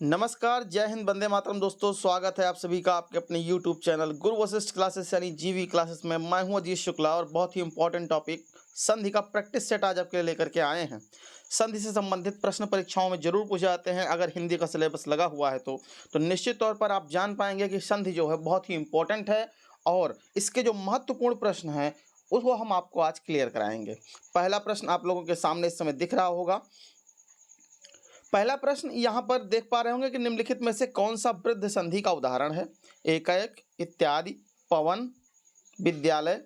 नमस्कार, जय हिंद, वंदे मातरम। दोस्तों, स्वागत है आप सभी का आपके अपने यूट्यूब चैनल गुरु वशिष्ठ क्लासेस यानी जीवी क्लासेस में। मैं हूं अजीत शुक्ला और बहुत ही इंपॉर्टेंट टॉपिक संधि का प्रैक्टिस सेट आज आपके लिए लेकर के आए हैं। संधि से संबंधित प्रश्न परीक्षाओं में जरूर पूछे जाते हैं। अगर हिंदी का सिलेबस लगा हुआ है तो निश्चित तौर पर आप जान पाएंगे कि संधि जो है बहुत ही इंपॉर्टेंट है और इसके जो महत्वपूर्ण प्रश्न हैं उसको हम आपको आज क्लियर कराएंगे। पहला प्रश्न आप लोगों के सामने इस समय दिख रहा होगा। पहला प्रश्न यहाँ पर देख पा रहे होंगे कि निम्नलिखित में से कौन सा वृद्ध संधि का उदाहरण है। एकाएक, इत्यादि, पवन, विद्यालय,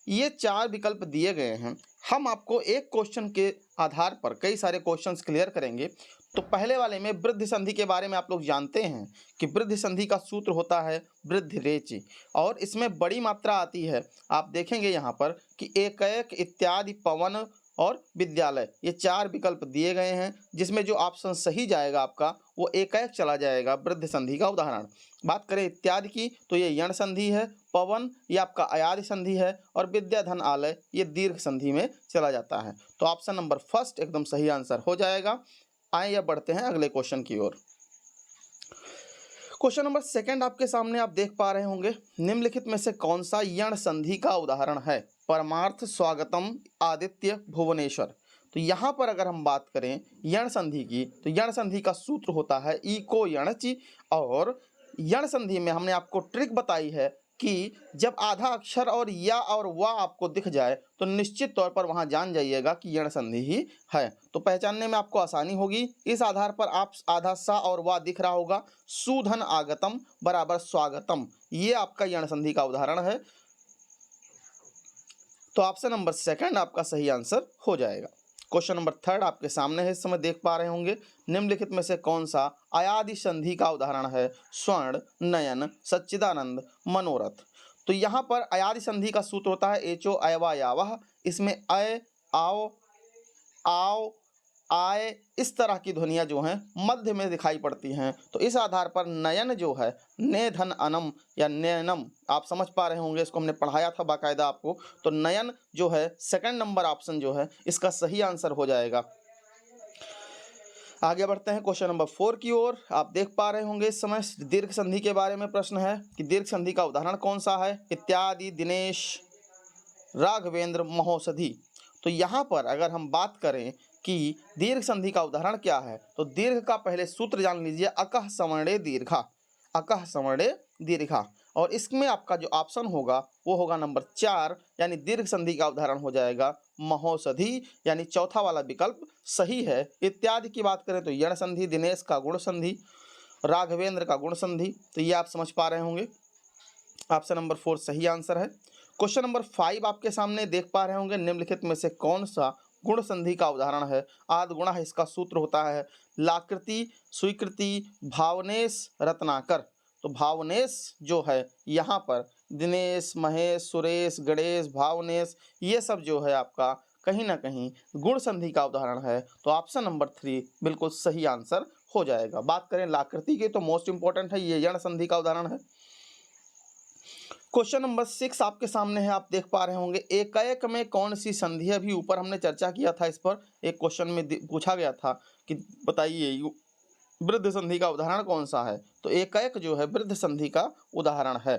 ये चार विकल्प दिए गए हैं। हम आपको एक क्वेश्चन के आधार पर कई सारे क्वेश्चंस क्लियर करेंगे। तो पहले वाले में वृद्ध संधि के बारे में आप लोग जानते हैं कि वृद्ध संधि का सूत्र होता है वृद्धि रेचि और इसमें बड़ी मात्रा आती है। आप देखेंगे यहाँ पर कि एकाएक, इत्यादि, पवन और विद्यालय, ये चार विकल्प दिए गए हैं जिसमें जो ऑप्शन सही जाएगा आपका वो एकाएक चला जाएगा वृद्ध संधि का उदाहरण। बात करें इत्यादि की तो ये यण संधि है, पवन ये आपका अयादि संधि है और विद्याधन आलय ये दीर्घ संधि में चला जाता है। तो ऑप्शन नंबर फर्स्ट एकदम सही आंसर हो जाएगा। आइए अब बढ़ते हैं अगले क्वेश्चन की ओर। क्वेश्चन नंबर सेकंड आपके सामने आप देख पा रहे होंगे, निम्नलिखित में से कौन सा यण संधि का उदाहरण है। परमार्थ, स्वागतम, आदित्य, भुवनेश्वर। तो यहाँ पर अगर हम बात करें यण संधि की तो यण संधि का सूत्र होता है इको यणचि और यण संधि में हमने आपको ट्रिक बताई है कि जब आधा अक्षर और या और वा आपको दिख जाए तो निश्चित तौर पर वहां जान जाइएगा कि यण संधि ही है। तो पहचानने में आपको आसानी होगी। इस आधार पर आप आधा सा और वा दिख रहा होगा, सुधन आगतम बराबर स्वागतम, ये आपका यण संधि का उदाहरण है। तो ऑप्शन नंबर सेकंड आपका सही आंसर हो जाएगा। क्वेश्चन नंबर थर्ड आपके सामने है, इस समय देख पा रहे होंगे, निम्नलिखित में से कौन सा अयादि संधि का उदाहरण है। स्वर्ण, नयन, सच्चिदानंद, मनोरथ। तो यहाँ पर अयादि संधि का सूत्र होता है एचो अयवा यावह। इसमें अय, आओ, आओ, आए इस तरह की ध्वनियाँ जो हैं मध्य में दिखाई पड़ती हैं। तो इस आधार पर नयन जो है ने धन अनम या नयनम, आप समझ पा रहे होंगे, इसको हमने पढ़ाया था बाकायदा आपको। तो नयन जो है सेकंड नंबर ऑप्शन जो है इसका सही आंसर हो जाएगा। आगे बढ़ते हैं क्वेश्चन नंबर 4 की ओर। आप देख पा रहे होंगे इस समय दीर्घ संधि के बारे में प्रश्न है कि दीर्घ संधि का उदाहरण कौन सा है। इत्यादि, दिनेश, राघवेंद्र, महोषधि। तो यहाँ पर अगर हम बात करें कि दीर्घ संधि का उदाहरण क्या है तो दीर्घ का पहले सूत्र जान लीजिए, अकः सवर्णे दीर्घा, अकः सवर्णे दीर्घा। और इसमें आपका जो ऑप्शन होगा वो होगा नंबर 4, यानी दीर्घ संधि का उदाहरण हो जाएगा महोषधि, यानी चौथा वाला विकल्प सही है। इत्यादि की बात करें तो यण संधि, दिनेश का गुण संधि, राघवेंद्र का गुण संधि। तो ये आप समझ पा रहे होंगे, ऑप्शन नंबर 4 सही आंसर है। क्वेश्चन नंबर 5 आपके सामने देख पा रहे होंगे, निम्नलिखित में से कौन सा गुण संधि का उदाहरण है। आद गुणा है, इसका सूत्र होता है लाकृति, स्वीकृति, भावनेश, रत्नाकर। तो भावनेश जो है यहाँ पर दिनेश, महेश, सुरेश, गणेश, भावनेश ये सब जो है आपका कहीं ना कहीं गुण संधि का उदाहरण है। तो ऑप्शन नंबर 3 बिल्कुल सही आंसर हो जाएगा। बात करें लाकृति की तो मोस्ट इंपॉर्टेंट है, ये यण संधि का उदाहरण है। क्वेश्चन नंबर 6 आपके सामने है, आप देख पा रहे होंगे, एकाएक में कौन सी संधि है। अभी ऊपर हमने चर्चा किया था, इस पर एक क्वेश्चन में पूछा गया था कि बताइए वृद्ध संधि का उदाहरण कौन सा है। तो एकाएक जो है वृद्ध संधि का उदाहरण है।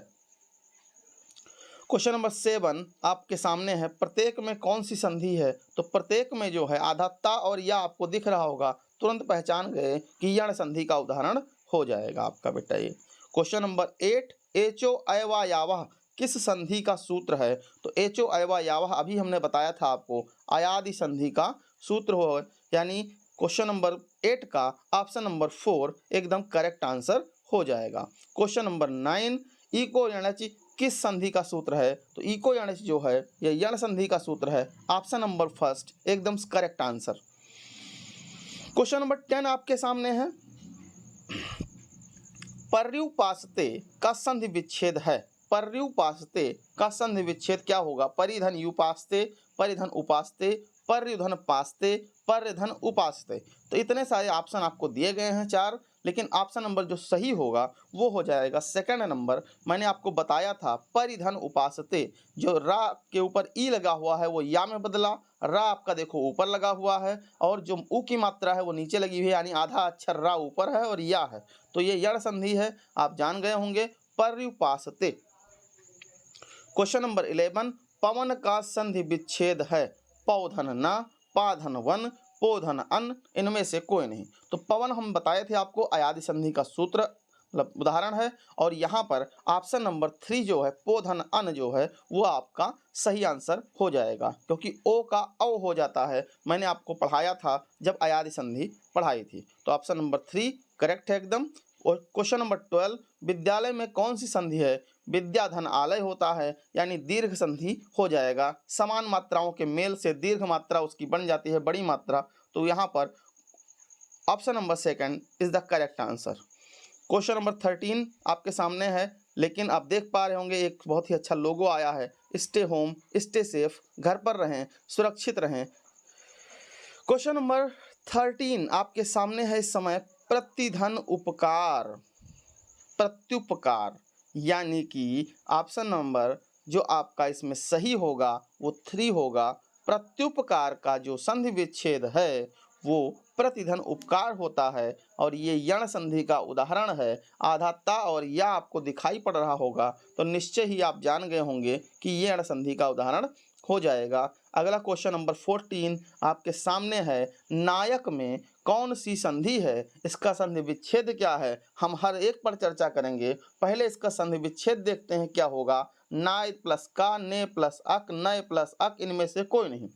क्वेश्चन नंबर 7 आपके सामने है, प्रत्येक में कौन सी संधि है। तो प्रत्येक में जो है आधा ता और या आपको दिख रहा होगा, तुरंत पहचान गए कि यण संधि का उदाहरण हो जाएगा आपका बेटा ये। क्वेश्चन नंबर 8, एचो अयवा यावह किस संधि का सूत्र है। तो एचो अयवा यावह अभी हमने बताया था आपको अयादि संधि का सूत्र हो, यानी क्वेश्चन नंबर 8 का ऑप्शन नंबर 4 एकदम करेक्ट आंसर हो जाएगा। क्वेश्चन नंबर 9, इको यणचि किस संधि का सूत्र है। तो इको यणचि जो है यह यण संधि का सूत्र है, ऑप्शन नंबर फर्स्ट एकदम करेक्ट आंसर। क्वेश्चन नंबर 10 आपके सामने है, पर्युपासते का संधि विच्छेद है। पर्युपासते का संधि विच्छेद क्या होगा। परिधन युपासते, परिधन उपासते, पर्युधन पासते, पर्यधन उपासते। तो इतने सारे ऑप्शन आपको दिए गए हैं 4, लेकिन ऑप्शन नंबर जो सही होगा वो हो जाएगा सेकंड नंबर। मैंने आपको बताया था परिधन उपासते, जो रा के ऊपर ई लगा हुआ है वो या में बदला, रा आपका देखो ऊपर लगा हुआ है और जो उ की मात्रा है वो नीचे लगी हुई है, यानी आधा अक्षर रा ऊपर है और या है, तो ये यण संधि है, आप जान गए होंगे। पर्युपासते। क्वेश्चन नंबर 11, पवन का संधि विच्छेद है पौधन न, पाधन वन, पोधन अन, इनमें से कोई नहीं। तो पवन हम बताए थे आपको अयादि संधि का सूत्र मतलब उदाहरण है, और यहाँ पर ऑप्शन नंबर 3 जो है पोधन अन जो है वो आपका सही आंसर हो जाएगा, क्योंकि ओ का औ हो जाता है, मैंने आपको पढ़ाया था जब अयादि संधि पढ़ाई थी। तो ऑप्शन नंबर 3 करेक्ट है एकदम। और क्वेश्चन नंबर 12, विद्यालय में कौन सी संधि है? विद्या धन आलय होता है, यानी दीर्घ संधि हो जाएगा। समान मात्राओं के मेल से दीर्घ मात्रा उसकी बन जाती है बड़ी मात्रा, तो यहाँ पर option number 2 is the correct answer. Question number 13 आपके सामने है, लेकिन आप देख पा रहे होंगे एक बहुत ही अच्छा लोगो आया है, स्टे होम स्टे सेफ, घर पर रहें सुरक्षित रहें। क्वेश्चन नंबर 13 आपके सामने है इस समय, प्रतिधन उपकार, प्रत्युपकार, यानी कि ऑप्शन नंबर जो आपका इसमें सही होगा वो 3 होगा। प्रत्युपकार का जो संधि विच्छेद है वो प्रतिधन उपकार होता है, और ये यण संधि का उदाहरण है। आधा ता और या आपको दिखाई पड़ रहा होगा तो निश्चय ही आप जान गए होंगे कि ये यण संधि का उदाहरण हो जाएगा। अगला क्वेश्चन नंबर 14 आपके सामने है, नायक में कौन सी संधि है, इसका संधि विच्छेद क्या है? हम हर एक पर चर्चा करेंगे, पहले इसका संधि विच्छेद देखते हैं क्या होगा। नाय प्लस का, ने प्लस अक, नय प्लस अक, इनमें से कोई नहीं।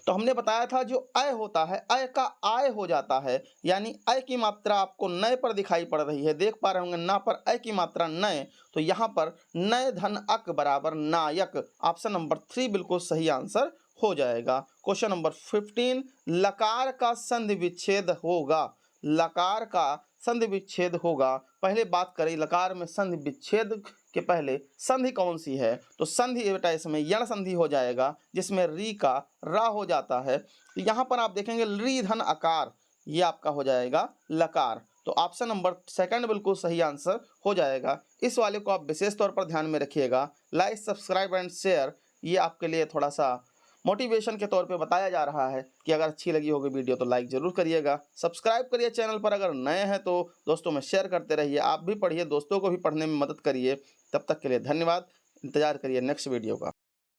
तो हमने बताया था जो अय होता है अय का आय हो जाता है, यानी अय की मात्रा आपको नय पर दिखाई पड़ रही है, देख पा रहे होंगे ना पर अय की मात्रा नय, तो यहाँ पर नय धन अक बराबर नायक, ऑप्शन नंबर 3 बिल्कुल सही आंसर हो जाएगा। क्वेश्चन नंबर 15, लकार का संधि विच्छेद होगा, लकार का संधि विच्छेद होगा। पहले बात करें लकार में संधि विच्छेद के पहले संधि कौन सी है, तो संधि बेटा इसमें यण संधि हो जाएगा, जिसमें री का रा हो जाता है। तो यहाँ पर आप देखेंगे री धन आकार, ये आपका हो जाएगा लकार, तो ऑप्शन नंबर 2 बिल्कुल सही आंसर हो जाएगा। इस वाले को आप विशेष तौर पर ध्यान में रखिएगा। लाइक सब्सक्राइब एंड शेयर, ये आपके लिए थोड़ा सा मोटिवेशन के तौर पे बताया जा रहा है कि अगर अच्छी लगी होगी वीडियो तो लाइक ज़रूर करिएगा, सब्सक्राइब करिए चैनल पर, अगर नए हैं तो दोस्तों में शेयर करते रहिए, आप भी पढ़िए, दोस्तों को भी पढ़ने में मदद करिए। तब तक के लिए धन्यवाद, इंतजार करिए नेक्स्ट वीडियो का।